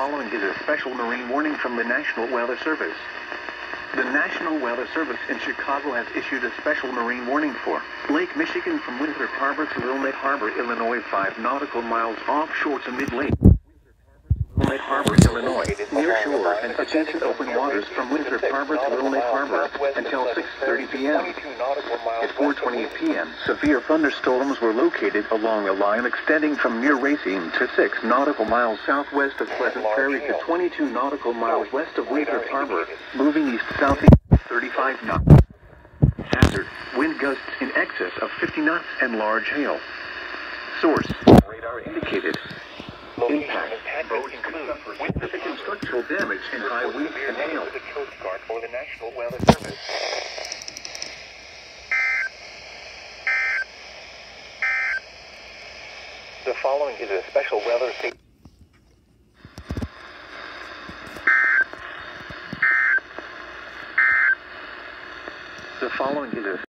following is a special marine warning from the National Weather Service. The National Weather Service in Chicago has issued a special marine warning for Lake Michigan from Winthrop Harbor to Wilmette Harbor, Illinois, 5 nautical miles offshore to mid-lake. Wilmette Harbor, Illinois, near shore and adjacent open waters from Winthrop Harbor to Wilmette Harbor until 6:30 p.m. At 4:28 p.m., severe thunderstorms were located along a line extending from near Racine to 6 nautical miles southwest of Pleasant Prairie to 22 nautical miles west of Winthrop Harbor, moving east-southeast 35 knots. Hazard, wind gusts in excess of 50 knots and large hail. Source, radar indicated. Impact, boats could suffer significant structural damage in high wind and hail. The Coast Guard or the National Weather Service. The following is a special weather state. The following is a